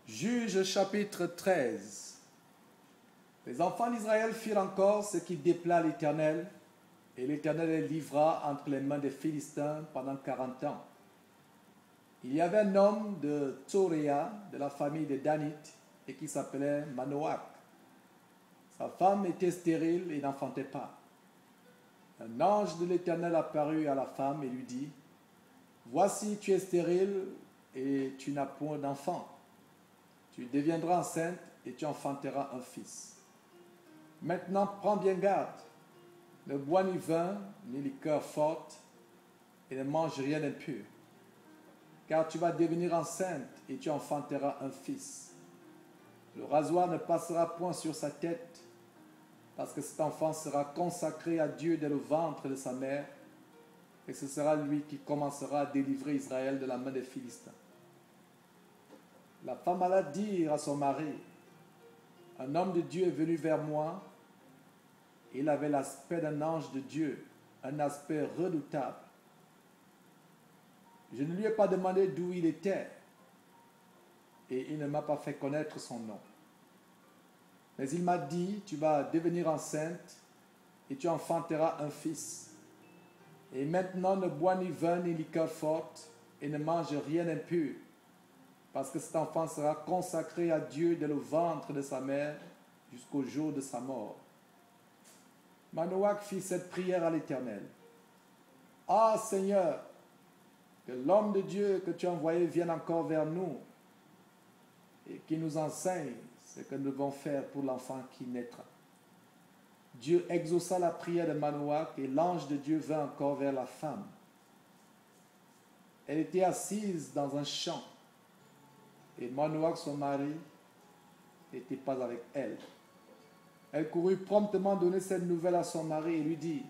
Juges chapitre 13. Les enfants d'Israël firent encore ce qui déplaît à l'Éternel, et l'Éternel les livra entre les mains des Philistins pendant 40 ans. Il y avait un homme de Tsoréa, de la famille des Danites, et qui s'appelait Manoach. Sa femme était stérile et n'enfantait pas. Un ange de l'Éternel apparut à la femme et lui dit: Voici, tu es stérile et tu n'as point d'enfant. Tu deviendras enceinte et tu enfanteras un fils. Maintenant, prends bien garde. Ne bois ni vin, ni liqueur forte, et ne mange rien d'impur. Car tu vas devenir enceinte et tu enfanteras un fils. Le rasoir ne passera point sur sa tête, parce que cet enfant sera consacré à Dieu dès le ventre de sa mère, et ce sera lui qui commencera à délivrer Israël de la main des Philistins. La femme alla dire à son mari: Un homme de Dieu est venu vers moi. Il avait l'aspect d'un ange de Dieu, un aspect redoutable. Je ne lui ai pas demandé d'où il était, et il ne m'a pas fait connaître son nom. Mais il m'a dit: Tu vas devenir enceinte, et tu enfanteras un fils. Et maintenant ne bois ni vin ni liqueur forte, et ne mange rien d'impur, parce que cet enfant sera consacré à Dieu dès le ventre de sa mère jusqu'au jour de sa mort. Manoach fit cette prière à l'Éternel: Ah Seigneur, que l'homme de Dieu que tu as envoyé vienne encore vers nous et qu'il nous enseigne ce que nous devons faire pour l'enfant qui naîtra. Dieu exauça la prière de Manoach et l'ange de Dieu vint encore vers la femme. Elle était assise dans un champ et Manoach, son mari, n'était pas avec elle. Elle courut promptement donner cette nouvelle à son mari et lui dit: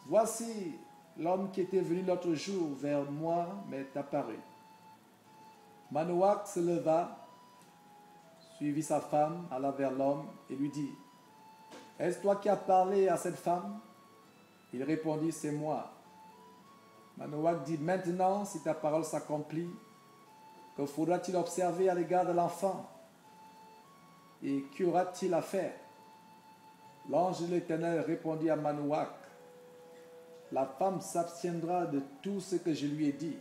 Voici, l'homme qui était venu l'autre jour vers moi m'est apparu. Manoach se leva, suivit sa femme, alla vers l'homme et lui dit: Est-ce toi qui as parlé à cette femme? Il répondit: C'est moi. Manoach dit: Maintenant, si ta parole s'accomplit, que faudra-t-il observer à l'égard de l'enfant? Et qu'y aura-t-il à faire? L'ange de l'Éternel répondit à Manoach: La femme s'abstiendra de tout ce que je lui ai dit.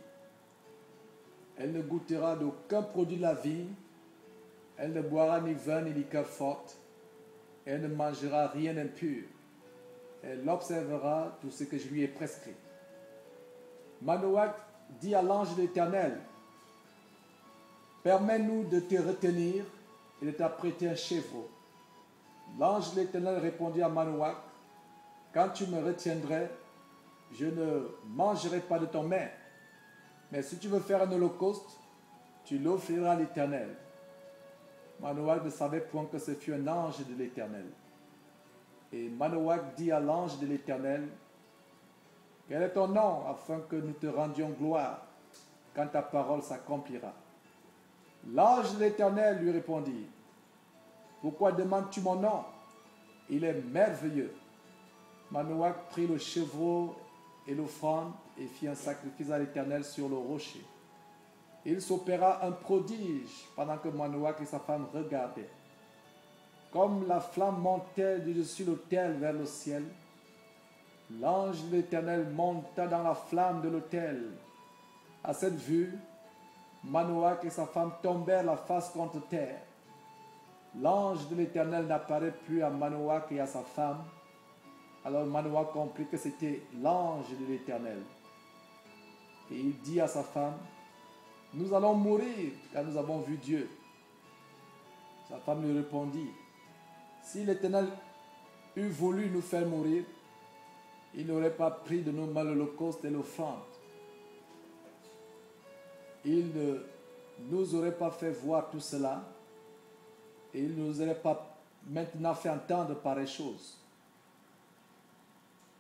Elle ne goûtera d'aucun produit de la vigne, elle ne boira ni vin ni liqueur forte, elle ne mangera rien d'impur. Elle observera tout ce que je lui ai prescrit. Manoach dit à l'ange de l'Éternel: Permets-nous de te retenir et de t'apprêter un chevreau. L'ange de l'Éternel répondit à Manoach: Quand tu me retiendrais, je ne mangerai pas de ton main. Mais si tu veux faire un holocauste, tu l'offriras à l'Éternel. Manoach ne savait point que ce fut un ange de l'Éternel. Et Manoach dit à l'ange de l'Éternel: Quel est ton nom, afin que nous te rendions gloire quand ta parole s'accomplira? L'ange de l'Éternel lui répondit: Pourquoi demandes-tu mon nom? Il est merveilleux. Manoach prit le chevreau et l'offrande et fit un sacrifice à l'Éternel sur le rocher. Il s'opéra un prodige pendant que Manoach et sa femme regardaient. Comme la flamme montait du dessus l'autel vers le ciel, l'ange de l'Éternel monta dans la flamme de l'autel. À cette vue, Manoach et sa femme tombèrent la face contre terre. L'ange de l'Éternel n'apparaît plus à Manoach et à sa femme. Alors Manoach comprit que c'était l'ange de l'Éternel. Et il dit à sa femme: Nous allons mourir car nous avons vu Dieu. Sa femme lui répondit: Si l'Éternel eût voulu nous faire mourir, il n'aurait pas pris de nos mains l'holocauste et l'offrande. Il ne nous aurait pas fait voir tout cela, et il ne nous aurait pas maintenant fait entendre pareille chose.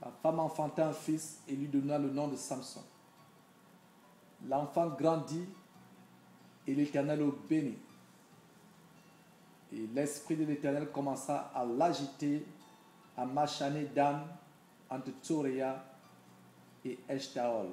La femme enfanta un fils et lui donna le nom de Samson. L'enfant grandit et l'Éternel le bénit. Et l'esprit de l'Éternel commença à l'agiter, à marchaner d'âme entre Tsoréa et Eshtaol.